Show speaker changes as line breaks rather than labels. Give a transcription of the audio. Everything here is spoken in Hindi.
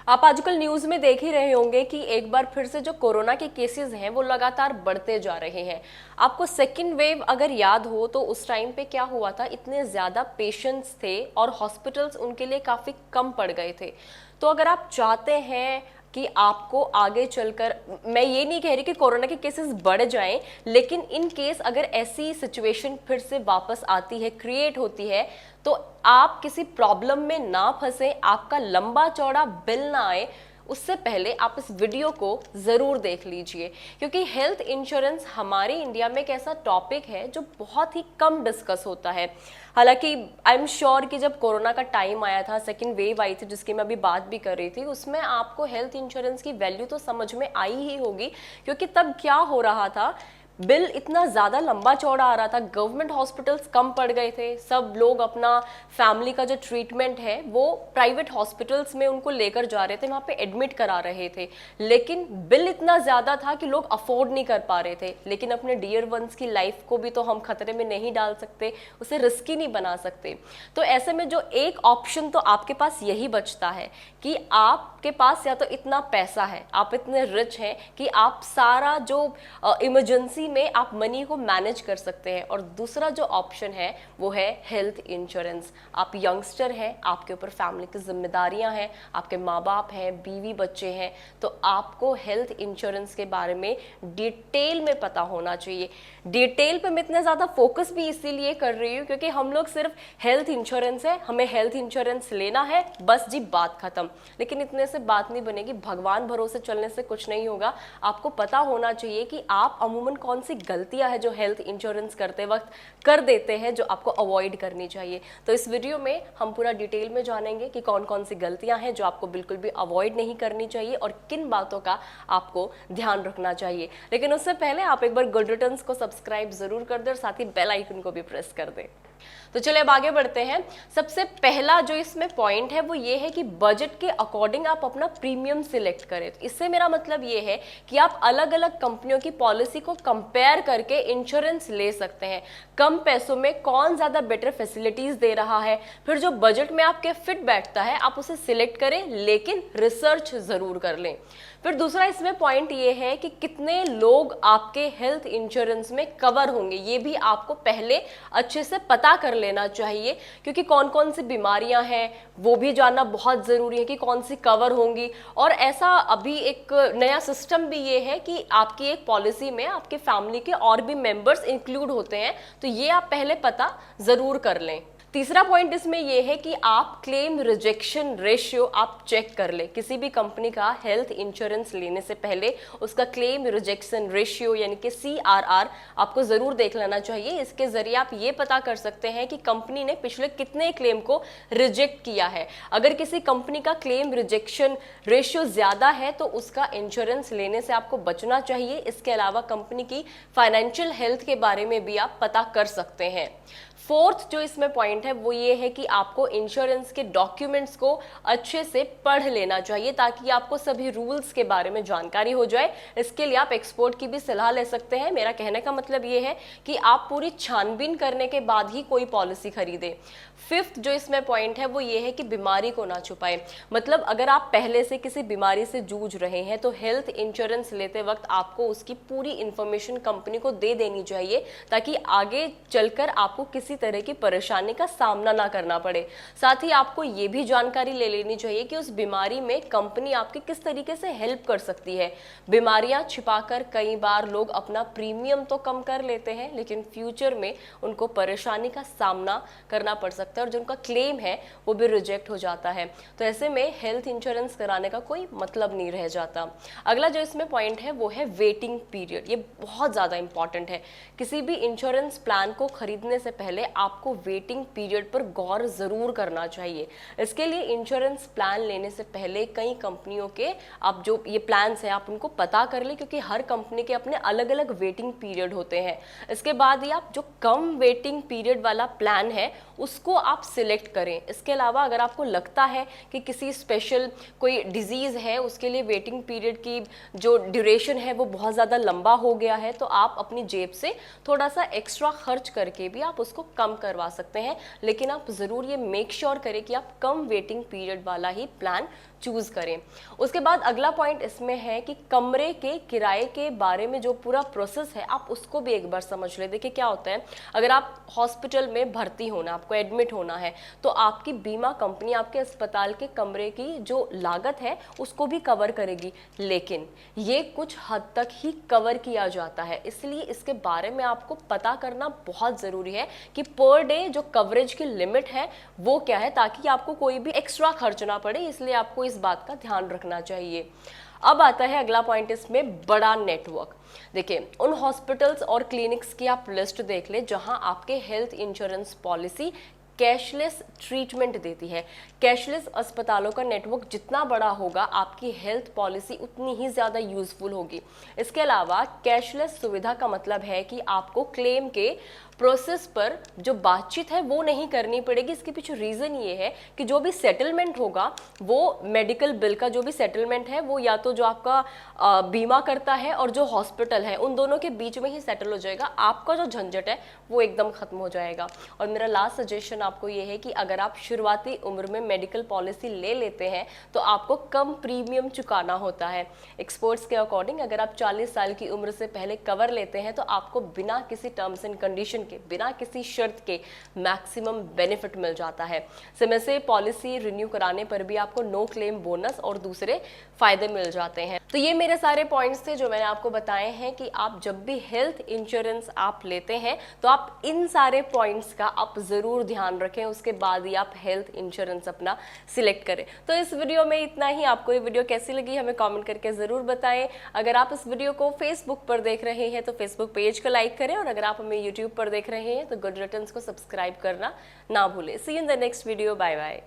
आप आजकल न्यूज में देख ही रहे होंगे कि एक बार फिर से जो कोरोना के केसेस हैं वो लगातार बढ़ते जा रहे हैं। आपको सेकेंड वेव अगर याद हो तो उस टाइम पे क्या हुआ था, इतने ज्यादा पेशेंट्स थे और हॉस्पिटल्स उनके लिए काफी कम पड़ गए थे। तो अगर आप चाहते हैं कि आपको आगे चलकर, मैं ये नहीं कह रही कि कोरोना के केसेस बढ़ जाएं, लेकिन इन केस अगर ऐसी सिचुएशन फिर से वापस आती है, क्रिएट होती है, तो आप किसी प्रॉब्लम में ना फंसे, आपका लंबा चौड़ा बिल ना आए, उससे पहले आप इस वीडियो को जरूर देख लीजिए। क्योंकि हेल्थ इंश्योरेंस हमारे इंडिया में एक ऐसा टॉपिक है जो बहुत ही कम डिस्कस होता है। हालांकि आई एम श्योर कि जब कोरोना का टाइम आया था, सेकेंड वेव आई थी जिसकी मैं अभी बात भी कर रही थी, उसमें आपको हेल्थ इंश्योरेंस की वैल्यू तो समझ में आई ही होगी। क्योंकि तब क्या हो रहा था, बिल इतना ज़्यादा लंबा चौड़ा आ रहा था, गवर्नमेंट हॉस्पिटल्स कम पड़ गए थे, सब लोग अपना फैमिली का जो ट्रीटमेंट है वो प्राइवेट हॉस्पिटल्स में उनको लेकर जा रहे थे, वहाँ पे एडमिट करा रहे थे, लेकिन बिल इतना ज़्यादा था कि लोग अफोर्ड नहीं कर पा रहे थे। लेकिन अपने डियर वंस की लाइफ को भी तो हम खतरे में नहीं डाल सकते, उसे रिस्की नहीं बना सकते। तो ऐसे में जो एक ऑप्शन तो आपके पास यही बचता है कि आपके पास या तो इतना पैसा है, आप इतने रिच हैं कि आप सारा जो इमरजेंसी में आप मनी को मैनेज कर सकते हैं, और दूसरा जो ऑप्शन है वो है हेल्थ इंश्योरेंस। आप यंगस्टर हैं, आपके ऊपर फैमिली की जिम्मेदारियां हैं, आपके माँ बाप हैं, बीवी बच्चे हैं, तो आपको हेल्थ इंश्योरेंस के बारे में डिटेल में पता होना चाहिए। डिटेल पे मैं इतना ज़्यादा फोकस भी इसीलिए कर रही हूँ क्योंकि हम लोग सिर्फ हेल्थ इंश्योरेंस है, हमें हेल्थ इंश्योरेंस लेना है, बस जी बात खत्म। लेकिन इतने से बात नहीं बनेगी, भगवान भरोसे चलने से कुछ नहीं होगा। आपको पता होना चाहिए कि आप अमूमन कौन सी गलतियां हैं जो हेल्थ इंश्योरेंस करते वक्त कर देते हैं, जो आपको अवॉइड करनी चाहिए। तो इस वीडियो में हम पूरा डिटेल में जानेंगे कि कौन कौन सी गलतियां हैं जो आपको बिल्कुल भी अवॉइड नहीं करनी चाहिए और किन बातों का आपको ध्यान रखना चाहिए। लेकिन उससे पहले आप एक बार गुड रिटर्न्स को सब्सक्राइब जरूर कर दें और साथ ही बेल आइकन को भी प्रेस कर दें। तो चलिए अब आगे बढ़ते हैं। सबसे पहला जो इसमें पॉइंट है वो ये है कि बजट के अकॉर्डिंग आप अपना प्रीमियम सिलेक्ट करें। तो इससे मेरा मतलब ये है कि आप अलग अलग कंपनियों की पॉलिसी को कंपेयर करके इंश्योरेंस ले सकते हैं, कम पैसों में कौन ज्यादा बेटर फैसिलिटीज दे रहा है, फिर जो बजट में आपके फिट बैठता है आप उसे सिलेक्ट करें, लेकिन रिसर्च जरूर कर लें। फिर दूसरा इसमें पॉइंट ये है कि कितने लोग आपके हेल्थ इंश्योरेंस में कवर होंगे, ये भी आपको पहले अच्छे से पता कर लेना चाहिए। क्योंकि कौन कौन सी बीमारियां हैं वो भी जानना बहुत ज़रूरी है कि कौन सी कवर होंगी। और ऐसा अभी एक नया सिस्टम भी ये है कि आपकी एक पॉलिसी में आपके फैमिली के और भी मेंबर्स इंक्लूड होते हैं, तो ये आप पहले पता ज़रूर कर लें। तीसरा पॉइंट इसमें यह है कि आप क्लेम रिजेक्शन रेशियो आप चेक कर ले। किसी भी कंपनी का हेल्थ इंश्योरेंस लेने से पहले उसका क्लेम रिजेक्शन रेशियो यानी कि CRR आपको जरूर देख लेना चाहिए। इसके जरिए आप ये पता कर सकते हैं कि कंपनी ने पिछले कितने क्लेम को रिजेक्ट किया है। अगर किसी कंपनी का क्लेम रिजेक्शन रेशियो ज्यादा है तो उसका इंश्योरेंस लेने से आपको बचना चाहिए। इसके अलावा कंपनी की फाइनेंशियल हेल्थ के बारे में भी आप पता कर सकते हैं। फोर्थ जो इसमें पॉइंट है वो ये है कि आपको इंश्योरेंस के डॉक्यूमेंट्स को अच्छे से पढ़ लेना चाहिए ताकि आपको सभी रूल्स के बारे में जानकारी हो जाए। इसके लिए आप एक्सपर्ट की भी सलाह ले सकते हैं। मेरा कहने का मतलब ये है कि आप पूरी छानबीन करने के बाद ही कोई पॉलिसी खरीदें। फिफ्थ जो इसमें पॉइंट है वो ये है कि बीमारी को ना छुपाएं। मतलब अगर आप पहले से किसी बीमारी से जूझ रहे हैं तो हेल्थ इंश्योरेंस लेते वक्त आपको उसकी पूरी इंफॉर्मेशन कंपनी को दे देनी चाहिए ताकि आगे चलकर आपको किसी तरह की परेशानी का सामना ना करना पड़े। साथ ही आपको ये भी जानकारी ले लेनी चाहिए कि उस बीमारी में कंपनी आपकी किस तरीके से हेल्प कर सकती है। बीमारियां छिपाकर कई बार लोग अपना प्रीमियम तो कम कर लेते हैं, लेकिन फ्यूचर में उनको परेशानी का सामना करना पड़ सकता है और जिनका क्लेम है वो भी रिजेक्ट हो जाता है। तो ऐसे में हेल्थ इंश्योरेंस कराने का कोई मतलब नहीं रह जाता। अगला जो इसमें पॉइंट है वो है वेटिंग पीरियड। ये बहुत ज्यादा इंपॉर्टेंट है। किसी भी इंश्योरेंस प्लान को खरीदने से पहले आपको वेटिंग पीरियड पर गौर जरूर करना चाहिए। इसके लिए इंश्योरेंस प्लान लेने से पहले कई कंपनियों के आप जो ये प्लान्स हैं आप उनको पता कर ले, क्योंकि हर कंपनी के अपने अलग अलग वेटिंग पीरियड होते हैं। इसके बाद ही आप जो कम वेटिंग पीरियड वाला प्लान है उसको आप सिलेक्ट करें। इसके अलावा अगर आपको लगता है कि किसी स्पेशल कोई डिजीज है उसके लिए वेटिंग पीरियड की जो ड्यूरेशन है वो बहुत ज़्यादा लंबा हो गया है, तो आप अपनी जेब से थोड़ा सा एक्स्ट्रा खर्च करके भी आप उसको कम करवा सकते हैं। लेकिन आप ज़रूर ये मेक श्योर करें कि आप कम वेटिंग पीरियड वाला ही प्लान चूज करें। उसके बाद अगला पॉइंट इसमें है कि कमरे के किराए के बारे में जो पूरा प्रोसेस है आप उसको भी एक बार समझ ले। देखिए क्या होता है, अगर आप हॉस्पिटल में भर्ती होना, आपको एडमिट होना है, तो आपकी बीमा कंपनी आपके अस्पताल के कमरे की जो लागत है उसको भी कवर करेगी, लेकिन ये कुछ हद तक ही कवर किया जाता है। इसलिए इसके बारे में आपको पता करना बहुत जरूरी है कि पर डे जो कवरेज की लिमिट है वो क्या है, ताकि आपको कोई भी एक्स्ट्रा खर्च ना पड़े। इसलिए आपको इस बात का ध्यान रखना चाहिए। अब आता है अगला पॉइंट इसमें, बड़ा नेटवर्क। देखिए उन हॉस्पिटल्स और क्लिनिक्स की आप लिस्ट देख ले जहां आपके health insurance policy cashless treatment देती है। कैशलेस अस्पतालों का नेटवर्क जितना बड़ा होगा आपकी हेल्थ पॉलिसी उतनी ही ज़्यादा यूजफुल होगी। इसके अलावा कैशलेस सुविधा का मतलब है कि आपको क्लेम के प्रोसेस पर जो बातचीत है वो नहीं करनी पड़ेगी। इसके पीछे रीज़न ये है कि जो भी सेटलमेंट होगा वो मेडिकल बिल का जो भी सेटलमेंट है वो या तो जो आपका बीमा करता है और जो हॉस्पिटल है उन दोनों के बीच में ही सेटल हो जाएगा। आपका जो झंझट है वो एकदम खत्म हो जाएगा। और मेरा लास्ट सजेशन आपको ये है कि अगर आप शुरुआती उम्र में मेडिकल पॉलिसी ले लेते हैं तो आपको कम प्रीमियम चुकाना होता है। एक्सपर्ट्स के अकॉर्डिंग अगर आप 40 साल की उम्र से पहले कवर लेते हैं तो आपको बिना किसी टर्म्स एंड कंडीशन के, बिना किसी शर्त के मैक्सिमम बेनिफिट मिल जाता है। समय से पॉलिसी रिन्यू कराने पर भी आपको नो क्लेम बोनस और दूसरे फायदे मिल जाते हैं। तो ये मेरे सारे पॉइंट्स थे जो मैंने आपको बताए हैं कि आप जब भी हेल्थ इंश्योरेंस आप लेते हैं तो आप इन सारे पॉइंट्स का आप जरूर ध्यान रखें, उसके बाद ही आप हेल्थ इंश्योरेंस अपना सिलेक्ट करें। तो इस वीडियो में इतना ही। आपको ये वीडियो कैसी लगी हमें कमेंट करके जरूर बताएं। अगर आप इस वीडियो को फेसबुक पर देख रहे हैं तो फेसबुक पेज को लाइक करें, और अगर आप हमें यूट्यूब पर देख रहे हैं तो गुड रिटर्न्स को सब्सक्राइब करना ना भूलें। See you in the next video. Bye bye.